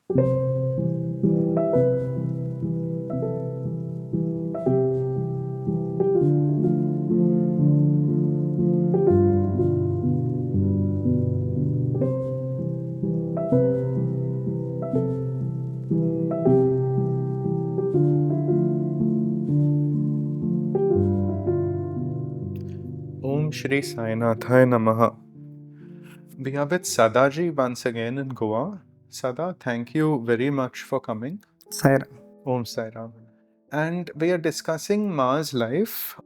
Om Shri Sainathaya Namaha. We are with Sadaji once again in Goa. Sada, thank you very much for coming. Sai Om Sai Ram. And we are discussing Ma's life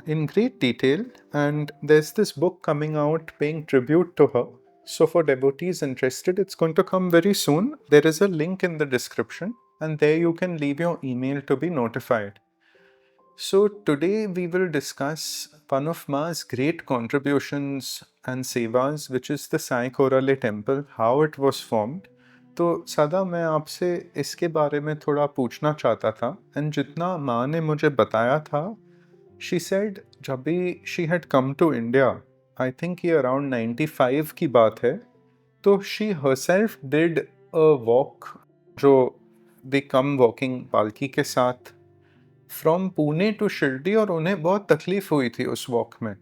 in great detail, and there's this book coming out paying tribute to her. So for devotees interested, it's going to come very soon. There is a link in the description, and there you can leave your email to be notified. So today we will discuss one of Ma's great contributions and sevas, which is the Sai Korhale temple, how it was formed. तो सदा मैं आपसे इसके बारे में थोड़ा पूछना चाहता था, एंड जितना माँ ने मुझे बताया था, शी सेड जब भी she had come to India, I think ये अराउंड 95 की बात है, तो she herself did a walk, जो दे कम वॉकिंग पालकी के साथ फ्रॉम पुणे टू शिरडी, और उन्हें बहुत तकलीफ हुई थी उस वॉक में.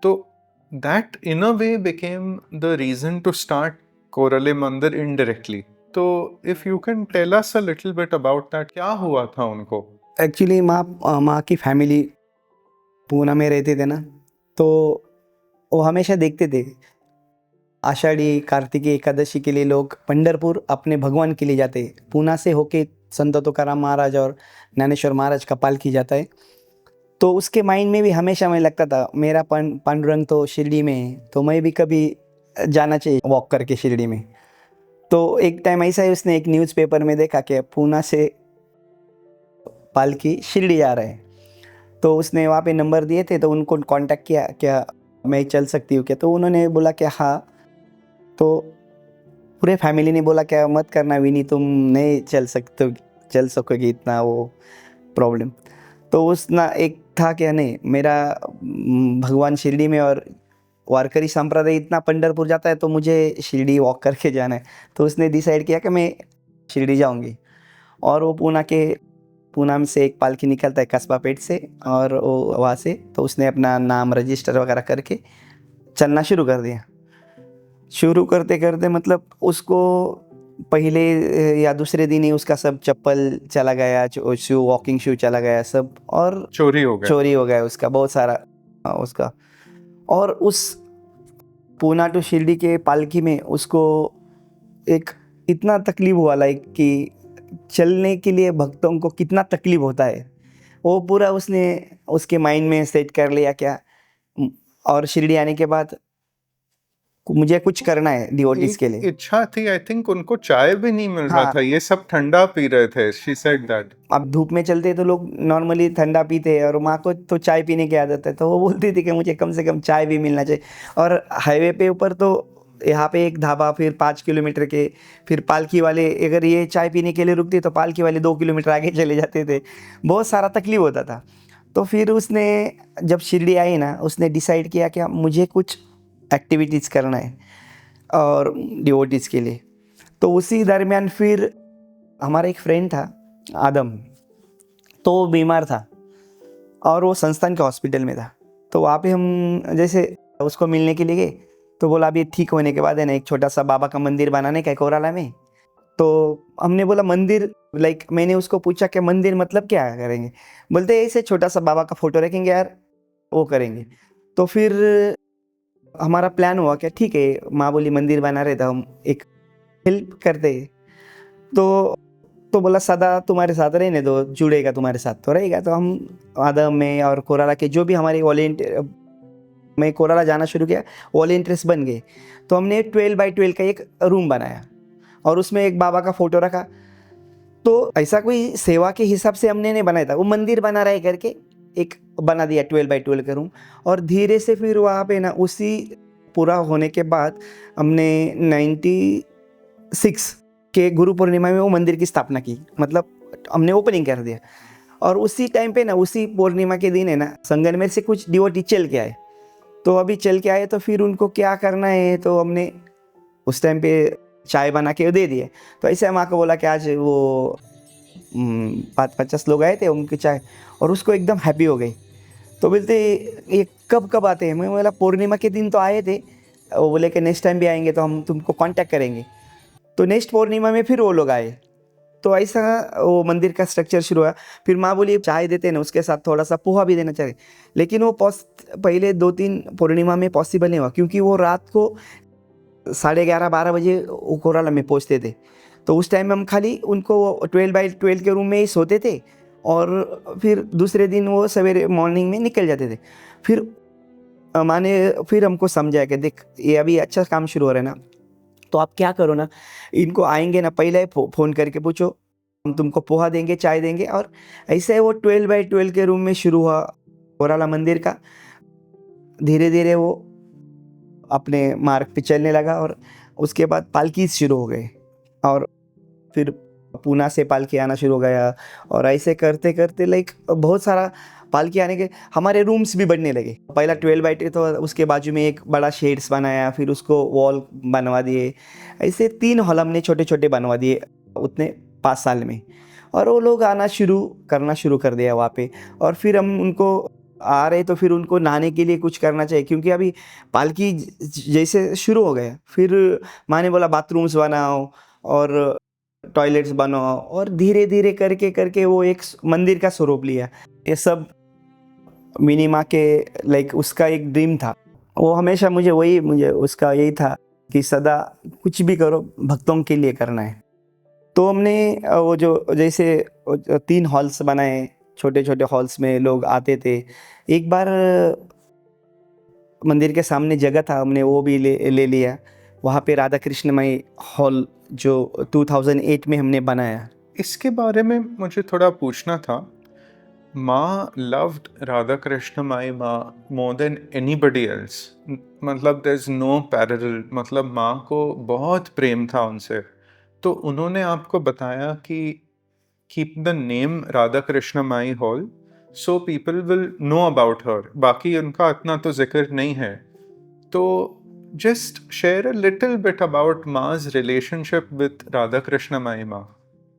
तो that in a way became the reason to start Korle Mandir indirectly. So if you can tell us a little bit about that, क्या हुआ था उनको? एक्चुअली माँ की फैमिली पूना में रहते थे ना, तो वो हमेशा देखते थे आषाढ़ी कार्तिकी एकादशी के लिए लोग पंढरपुर अपने भगवान के लिए जाते. पूना से होके संत तुकाराम महाराज और ज्ञानेश्वर महाराज का पालकी जाता है. तो उसके माइंड में भी हमेशा मैं लगता था मेरा पांडुरंग तो शिरडी में है, तो मैं भी कभी जाना चाहिए वॉक करके शिरडी में. तो एक टाइम ऐसा ही उसने एक न्यूज़पेपर में देखा कि पूना से पालकी शिरडी जा रहा है. तो उसने वहाँ पे नंबर दिए थे, तो उनको कांटेक्ट किया, क्या मैं चल सकती हूँ क्या? तो उन्होंने बोला कि हाँ. तो पूरे फैमिली ने बोला क्या मत करना विनी, तुम नहीं चल सकोगी इतना वो प्रॉब्लम. तो उस ना एक था क्या, नहीं मेरा भगवान शिरडी में और वारकरी संप्रदाय इतना पंढरपुर जाता है, तो मुझे शिरडी वॉक करके जाना है. तो उसने डिसाइड किया कि मैं शिरडी जाऊंगी. और वो पूना में से एक पालकी निकलता है कस्बा पेट से, और वो वहाँ से तो उसने अपना नाम रजिस्टर वगैरह करके चलना शुरू कर दिया. शुरू करते करते मतलब उसको पहले या दूसरे दिन ही उसका सब चप्पल चला गया, शू वॉकिंग शू चला गया सब, और चोरी हो गया उसका बहुत सारा उसका. और उस पूना टू शिरडी के पालकी में उसको एक इतना तकलीफ हुआ, लाइक कि चलने के लिए भक्तों को कितना तकलीफ होता है, वो पूरा उसने उसके माइंड में सेट कर लिया क्या. और शिरडी आने के बाद मुझे कुछ करना है डिवोटीज के लिए. इच्छा थी, आई थिंक उनको चाय भी नहीं मिल रहा था, ये सब ठंडा पी रहे थे. शी सेड दैट अब धूप में चलते तो लोग नॉर्मली ठंडा पीते हैं, और माँ को तो चाय पीने की आदत है, तो वो बोलती थी कि मुझे कम से कम चाय भी मिलना चाहिए. और हाईवे पे ऊपर तो यहाँ पे एक ढाबा, फिर 5 किलोमीटर के, फिर पालकी वाले अगर ये चाय पीने के लिए रुकते तो पालकी वाले 2 किलोमीटर आगे चले जाते थे. बहुत सारा तकलीफ होता था. तो फिर उसने जब शिरडी आई ना, उसने डिसाइड किया कि मुझे कुछ एक्टिविटीज़ करना है और डिवोटीज़ के लिए. तो उसी दरमियान फिर हमारा एक फ्रेंड था आदम, तो वो बीमार था और वो संस्थान के हॉस्पिटल में था. तो वहाँ पे हम जैसे उसको मिलने के लिए गए, तो बोला अभी ठीक होने के बाद है ना एक छोटा सा बाबा का मंदिर बनाने का है कोराला में. तो हमने बोला मंदिर, लाइक मैंने उसको पूछा कि मंदिर मतलब क्या करेंगे? बोलते ऐसे छोटा सा बाबा का फोटो रखेंगे यार, वो करेंगे. तो फिर हमारा प्लान हुआ क्या ठीक है, माँ बोली मंदिर बना रहे तो हम एक हेल्प करते. तो बोला सदा तुम्हारे साथ रहने दो, जुड़ेगा तुम्हारे साथ तो रहेगा. तो हम आदम में और कोराला के जो भी हमारे वॉलेंटियर, मैं कोराला जाना शुरू किया, वॉलेंटियर्स बन गए. तो हमने 12x12 का एक रूम बनाया और उसमें एक बाबा का फोटो रखा. तो ऐसा कोई सेवा के हिसाब से हमने नहीं बनाया था, वो मंदिर बना रहे करके एक बना दिया 12x12 का रूम. और धीरे से फिर वहाँ पे ना उसी पूरा होने के बाद हमने 96 के गुरु पूर्णिमा में वो मंदिर की स्थापना की, मतलब हमने ओपनिंग कर दिया. और उसी टाइम पे ना उसी पूर्णिमा के दिन है ना संगमनेर से कुछ डिवोटी चल के आए. तो अभी चल के आए तो फिर उनको क्या करना है, तो हमने उस टाइम पे चाय बना के दे दिए। तो ऐसे माँ को बोला कि आज वो 50 लोग आए थे उनकी चाय, और उसको एकदम हैप्पी हो गई। तो बोलते ये कब कब आते हैं? मैं बोला पूर्णिमा के दिन तो आए थे। वो बोले कि नेक्स्ट टाइम भी आएंगे तो हम तुमको कांटेक्ट करेंगे। तो नेक्स्ट पूर्णिमा में फिर वो लोग आए। तो ऐसा वो मंदिर का स्ट्रक्चर शुरू हुआ। फिर माँ बोली चाय देते हैं ना, उसके साथ थोड़ा सा पोहा भी देना चाहिए। लेकिन वो पहले 2-3 पूर्णिमा में पॉसिबल नहीं हुआ, क्योंकि वो रात को 11:30-12 बजे वो कोराला में पहुँचते थे। तो उस टाइम हम खाली उनको 12/12 के रूम में ही सोते थे, और फिर दूसरे दिन वो सवेरे मॉर्निंग में निकल जाते थे। फिर माँ ने फिर हमको समझाया कि देख ये अभी अच्छा काम शुरू हो रहा है ना, तो आप क्या करो ना, इनको आएंगे ना पहले ही फ़ोन करके पूछो, हम तुमको पोहा देंगे, चाय देंगे। और ऐसे वो 12/12 के रूम में शुरू हुआ कोराला मंदिर का। धीरे धीरे वो अपने मार्ग पे चलने लगा, और उसके बाद पालकीस शुरू हो गए, और फिर पूना से पालकी आना शुरू हो गया। और ऐसे करते करते लाइक बहुत सारा पालकी आने के हमारे रूम्स भी बढ़ने लगे। पहला 12/2 तो उसके बाजू में एक बड़ा शेड्स बनाया, फिर उसको वॉल बनवा दिए। ऐसे 3 हॉल हमने छोटे छोटे बनवा दिए उतने 5 साल में। और वो लोग आना करना शुरू कर दिया वहाँ पे। और फिर हम उनको आ रहे तो फिर उनको नहाने के लिए कुछ करना चाहिए, क्योंकि अभी पालकी जैसे शुरू हो गया। फिर माँ ने बोला बाथरूम्स बनाओ और टॉयलेट्स बनाओ, और धीरे धीरे करके करके वो एक मंदिर का स्वरूप लिया। ये सब विनी माँ के लाइक उसका एक ड्रीम था। वो हमेशा मुझे उसका यही था कि सदा कुछ भी करो भक्तों के लिए करना है। तो हमने वो जो जैसे 3 हॉल्स बनाए, छोटे छोटे हॉल्स में लोग आते थे। एक बार मंदिर के सामने जगह था, हमने वो भी ले लिया। वहाँ पे राधाकृष्ण माई हॉल जो 2008 में हमने बनाया। इसके बारे में मुझे थोड़ा पूछना था। माँ loved राधाकृष्ण माई माँ more than anybody else. मतलब there's no parallel. मतलब माँ को बहुत प्रेम था उनसे। तो उन्होंने आपको बताया कि keep the name Radhakrishna my hall so people will know about her. बाकी उनका इतना तो जिक्र नहीं है। तो just share a little bit about माँ's relationship with Radhakrishna माई माँ.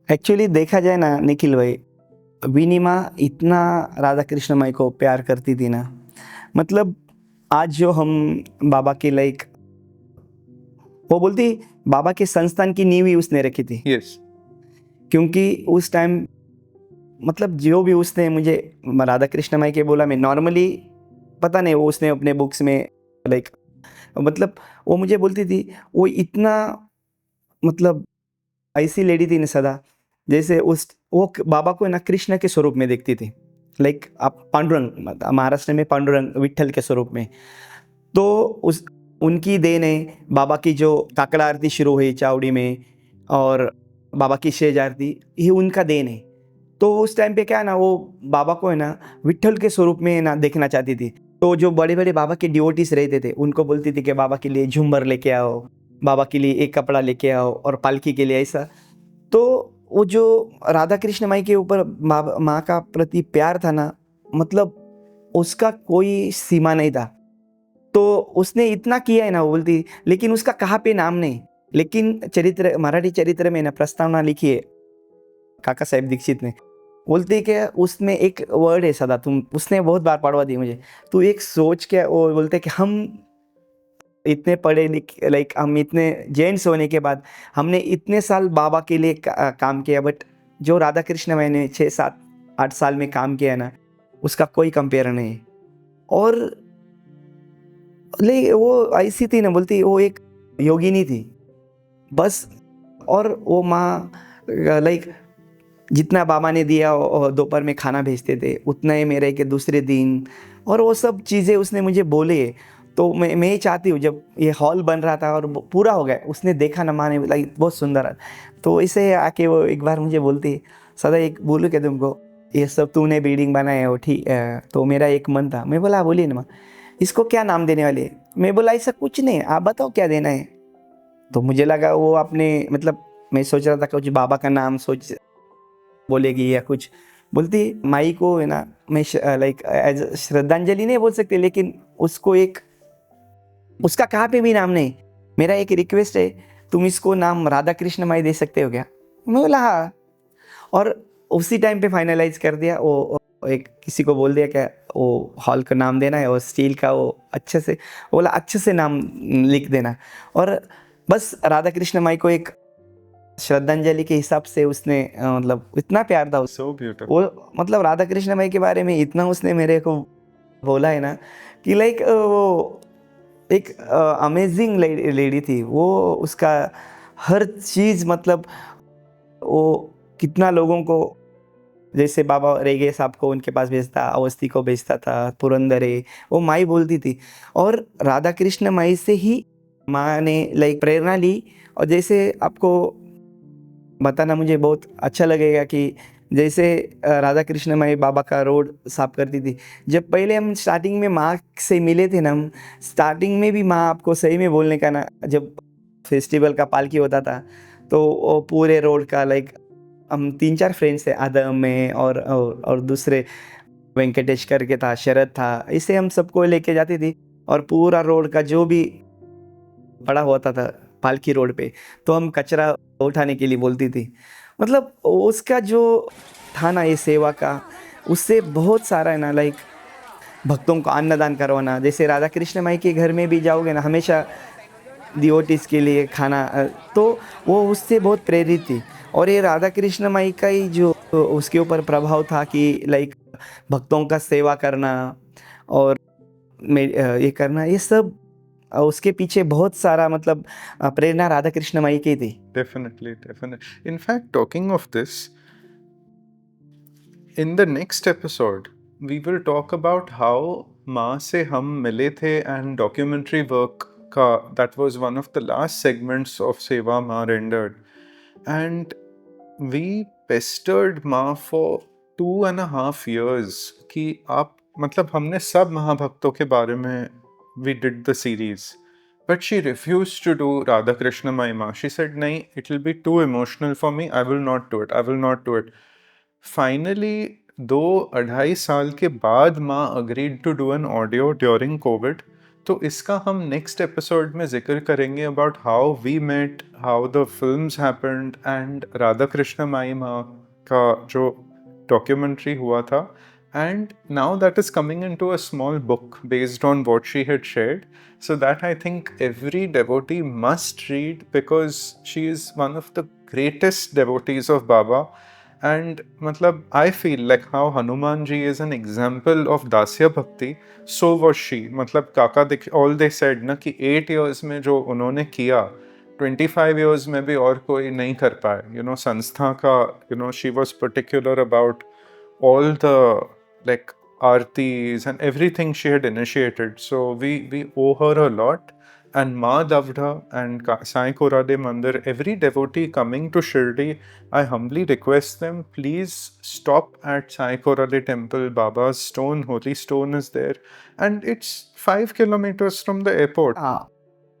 एक्चुअली देखा जाए ना निखिल भाई, विनी माँ इतना राधा कृष्ण माई को प्यार करती थी ना, मतलब आज जो हम बाबा के लाइक वो बोलती बाबा के संस्थान की नींव ही उसने रखी थी। Yes. क्योंकि उस टाइम मतलब जो भी उसने मुझे राधा कृष्ण माई के बोला, मैं नॉर्मली पता नहीं वो उसने अपने बुक्स में लाइक मतलब वो मुझे बोलती थी वो इतना मतलब ऐसी लेडी थी ना सदा, जैसे उस वो बाबा को ना कृष्ण के स्वरूप में देखती थी। लाइक आप पांडुरंग महाराष्ट्र में पांडुरंग विठल के स्वरूप में। तो उस उनकी देन है बाबा की जो काकड़ा आरती शुरू हुई चावड़ी में, और बाबा की शेज आरती, ये उनका देन है। तो उस टाइम पे क्या है ना, वो बाबा को है ना विठल के स्वरूप में ना देखना चाहती थी। तो जो बड़े बड़े बाबा के डिवोटीज रहते थे उनको बोलती थी कि बाबा के लिए झुम्बर लेके आओ, बाबा के लिए एक कपड़ा लेके आओ, और पालकी के लिए ऐसा। तो वो जो राधा कृष्ण माई के ऊपर माँ का प्रति प्यार था ना, मतलब उसका कोई सीमा नहीं था। तो उसने इतना किया है ना, वो बोलती, लेकिन उसका कहाँ पे नाम नहीं। लेकिन चरित्र मराठी चरित्र में ना प्रस्तावना लिखी है काका साहेब दीक्षित ने, बोलते कि उसमें एक वर्ड है सदा, तुम उसने बहुत बार पढ़वा दी मुझे। तो एक सोच के वो बोलते कि हम इतने पढ़े लिखे लाइक हम इतने जेंट्स होने के बाद हमने इतने साल बाबा के लिए काम किया, बट जो राधा कृष्ण मैंने 6-7-8 साल में काम किया ना, उसका कोई कंपेयर नहीं। और वो ऐसी थी ना, बोलती वो एक योगिनी थी बस। और वो माँ लाइक जितना बाबा ने दिया दोपहर में खाना भेजते थे उतना ही मेरे के दूसरे दिन, और वो सब चीज़ें उसने मुझे बोले। तो मैं ही चाहती हूँ जब ये हॉल बन रहा था और पूरा हो गया, उसने देखा ना, माँ ने बोला बहुत सुंदर है। तो इसे आके वो एक बार मुझे बोलती, सदा एक बोलूँ क्या तुमको, ये सब तूने बिल्डिंग बनाया है वो ठीक है। तो मेरा एक मन था, मैं बोला बोलिए ना माँ, इसको क्या नाम देने वाले? मैं बोला ऐसा कुछ नहीं, आप बताओ क्या देना है। तो मुझे लगा वो आपने मतलब मैं सोच रहा था कुछ बाबा का नाम सोच बोलेगी या कुछ। बोलती माई को है ना, मैं लाइक एज श्रद्धांजलि नहीं बोल सकते, लेकिन उसको एक उसका कहाँ पे भी नाम नहीं। मेरा एक रिक्वेस्ट है, तुम इसको नाम राधा कृष्ण माई दे सकते हो क्या? मैं बोला हाँ। और उसी टाइम पे फाइनलाइज कर दिया। वो एक किसी को बोल दिया क्या वो हॉल का नाम देना है और स्टील का वो अच्छे से, बोला अच्छे से नाम लिख देना। और बस राधा कृष्ण माई को एक श्रद्धांजलि के हिसाब से उसने मतलब इतना प्यार था So beautiful. वो, मतलब राधा कृष्ण माई के बारे में इतना उसने मेरे को बोला है ना कि लाइक वो एक अमेजिंग लेडी थी वो। उसका हर चीज़ मतलब वो कितना लोगों को, जैसे बाबा रेगे साहब को उनके पास भेजता, अवस्थी को भेजता था, पुरंदरे, वो माई बोलती थी। और राधा कृष्ण माई से ही माँ ने लाइक प्रेरणा ली। और जैसे आपको बताना मुझे बहुत अच्छा लगेगा कि जैसे राधा कृष्ण माई बाबा का रोड साफ करती थी। जब पहले हम स्टार्टिंग में माँ से मिले थे ना, हम स्टार्टिंग में भी माँ आपको सही में बोलने का ना, जब फेस्टिवल का पालकी होता था तो वो पूरे रोड का लाइक हम 3-4 फ्रेंड्स थे, आदम में और दूसरे वेंकटेश करके था, शरद था, इसे हम सबको लेके जाती थी। और पूरा रोड का जो भी पड़ा होता था पालकी रोड पे, तो हम कचरा उठाने के लिए बोलती थी। मतलब उसका जो था ना ये सेवा का, उससे बहुत सारा है ना लाइक भक्तों को अन्नदान करवाना। जैसे राधा कृष्ण माई के घर में भी जाओगे ना, हमेशा डिवोटीज के लिए खाना, तो वो उससे बहुत प्रेरित थी। और ये राधा कृष्ण माई का ही जो उसके ऊपर प्रभाव था कि लाइक भक्तों का सेवा करना और ये करना, ये सब उसके पीछे बहुत सारा मतलब प्रेरणा राधा कृष्ण माई की थी। Definitely, definitely. In fact, talking of this, in the next episode, we will talk about how माँ से हम मिले थे and documentary work का, that was one of the last segments of Seva Ma rendered. And we pestered माँ for 2.5 years कि आप मतलब हमने सब महाभक्तों के बारे में we did the series. But she refused to do Radhakrishna Mai Ma. She said, nahi, it will be too emotional for me. I will not do it. I will not do it. Finally, 2-2.5 साल के बाद माँ agreed to do an audio during COVID. तो इसका हम next episode में जिक्र करेंगे about how we met, how the films happened and Radha Krishna my माँ का जो डॉक्यूमेंट्री हुआ था. And now that is coming into a small book based on what she had shared. So that I think every devotee must read because she is one of the greatest devotees of Baba. And matlab, I feel like how Hanuman ji is an example of Dasya Bhakti, so was she. मतलब काका दिख, all they said ना कि 8 years में जो उन्होंने किया, 25 years में भी और कोई नहीं कर पाए. You know, संस्था का, you know, she was particular about all the like artis and everything she had initiated. So we owe her a lot. And Ma Davda and Sai Korhale Mandir, every devotee coming to Shirdi, I humbly request them, please stop at Sai Korhale temple. Baba's stone, holy stone is there. And it's 5 kilometers from the airport. हाँ,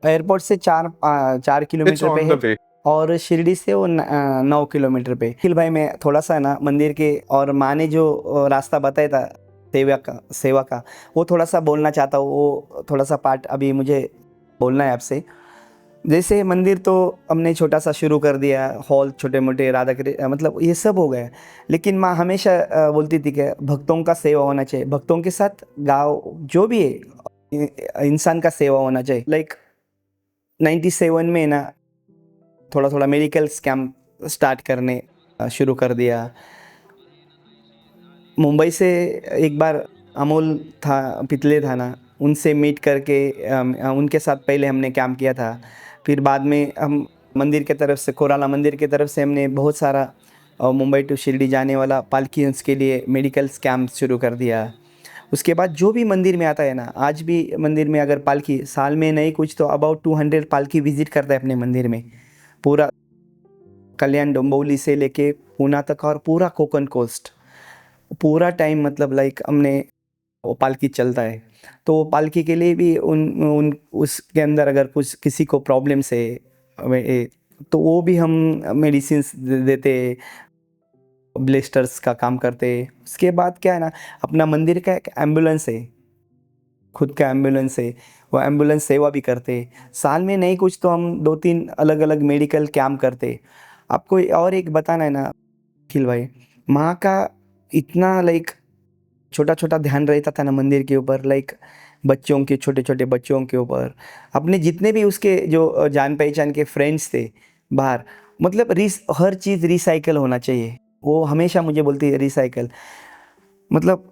airport से 4 It's kilometre पे on है the way. और शिरडी से वो 9 kilometre पे। निखिल भाई, मैं थोड़ा सा ना मंदिर के और माँ ने जो रास्ता बताया था सेवा का वो थोड़ा सा बोलना चाहता हूँ। वो थोड़ा सा पार्ट अभी मुझे बोलना है आपसे। जैसे मंदिर तो हमने छोटा सा शुरू कर दिया, हॉल छोटे मोटे राधा कृष्ण मतलब ये सब हो गया। लेकिन माँ हमेशा बोलती थी कि भक्तों का सेवा होना चाहिए, भक्तों के साथ गाँव जो भी है इंसान का सेवा होना चाहिए। लाइक 97 में ना थोड़ा थोड़ा मेडिकल स्कैम स्टार्ट करने शुरू कर दिया। मुंबई से एक बार अमोल था, पितले था ना, उनसे मीट करके उनके साथ पहले हमने काम किया था। फिर बाद में हम मंदिर के तरफ से, कोराला मंदिर के तरफ से हमने बहुत सारा मुंबई टू शिरडी जाने वाला पालकियंस के लिए मेडिकल स्कैम शुरू कर दिया। उसके बाद जो भी मंदिर में आता है ना, आज भी मंदिर में अगर पालकी साल में नहीं कुछ तो अबाउट 200 पालकी विजिट करता है अपने मंदिर में। पूरा कल्याण डोंबिवली से लेके पूना तक और पूरा कोकण कोस्ट पूरा टाइम मतलब लाइक हमने वो पालकी चलता है। तो वो पालकी के लिए भी उन उसके अंदर अगर कुछ किसी को प्रॉब्लम्स है तो वो भी हम मेडिसिन्स देते, ब्लिस्टर्स का काम करते। उसके बाद क्या है ना, अपना मंदिर का एक एम्बुलेंस है, खुद का एम्बुलेंस है, वो एम्बुलेंस सेवा भी करते। साल में नहीं कुछ तो हम 2-3 अलग-अलग मेडिकल कैंप करते। आपको और एक बताना है ना अखिल भाई, माँ का इतना लाइक छोटा-छोटा ध्यान रहता था ना मंदिर के ऊपर, लाइक बच्चों के छोटे-छोटे बच्चों के ऊपर, अपने जितने भी उसके जो जान-पहचान के फ्रेंड्स थे बाहर, मतलब हर चीज़ रिसाइकिल होना चाहिए। वो हमेशा मुझे बोलती है रिसाइकिल, मतलब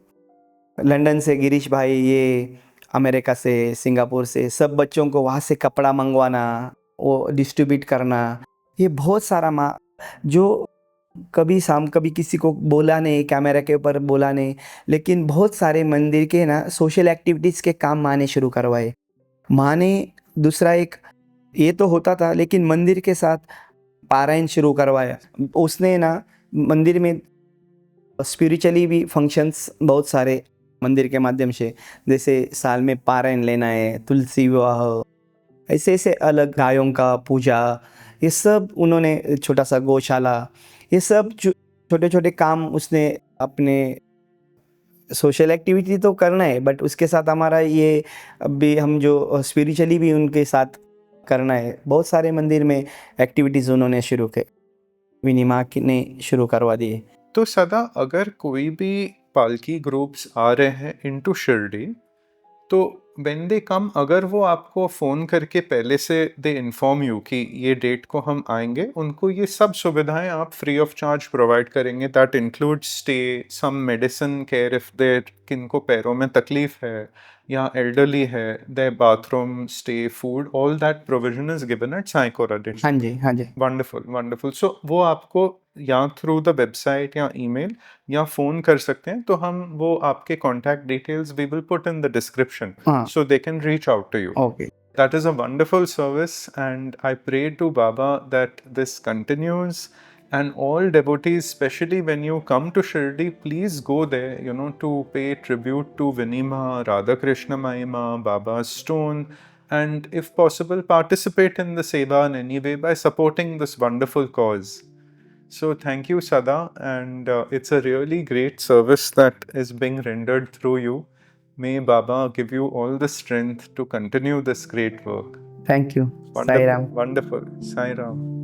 लंदन से गिरीश भाई, ये अमेरिका से, सिंगापुर से, सब बच्चों को वहाँ से कपड़ा मँगवाना, वो डिस्ट्रीब्यूट करना, ये बहुत सारा जो कभी किसी को बोला नहीं, कैमरा के ऊपर बोला नहीं, लेकिन बहुत सारे मंदिर के ना सोशल एक्टिविटीज़ के काम माँ ने शुरू करवाए। माँ ने दूसरा एक ये तो होता था, लेकिन मंदिर के साथ पारायण शुरू करवाया। उसने ना मंदिर में स्पिरिचुअली भी फंक्शंस बहुत सारे मंदिर के माध्यम से, जैसे साल में पारायण लेना है, तुलसी विवाह, ऐसे-ऐसे अलग गायों का पूजा, ये सब उन्होंने, छोटा-सा गौशाला, ये सब छोटे-छोटे काम उसने अपने सोशल एक्टिविटी तो करना है, बट उसके साथ हमारा ये भी हम जो स्पिरिचुअली भी उनके साथ करना है। बहुत सारे मंदिर में एक्टिविटीज़ उन्होंने शुरू की, विनी माँ ने शुरू करवा दिए। तो सदा, अगर कोई भी पालकी ग्रुप्स आ रहे हैं इनटू शिरडी, तो व्हेन दे कम, अगर वो आपको फ़ोन करके पहले से दे इन्फॉर्म यू कि ये डेट को हम आएंगे, उनको ये सब सुविधाएं आप फ्री ऑफ चार्ज प्रोवाइड करेंगे? That includes stay, some medicine care if there किनको पैरों में तकलीफ है या एल्डरली है, they bathroom stay, food, all that provision is given at Sai Korale. हाँ जी, हाँ जी। Wonderful, wonderful. सो वो आपको या थ्रू द वेबसाइट या ईमेल या फ़ोन कर सकते हैं, तो हम वो आपके contact details we will put in the description हाँ, so they can reach out to you. Okay. That is a wonderful service, and I pray to Baba that this continues. And all devotees, especially when you come to Shirdi, please go there, to pay tribute to Vinny Ma, Radhakrishna Mai Hall, Baba's stone, and if possible, participate in the seva in any way by supporting this wonderful cause. So thank you, Sada, and it's a really great service that is being rendered through you. May Baba give you all the strength to continue this great work. Thank you. Sai Wonderful, Ram. wonderful. Sai Ram.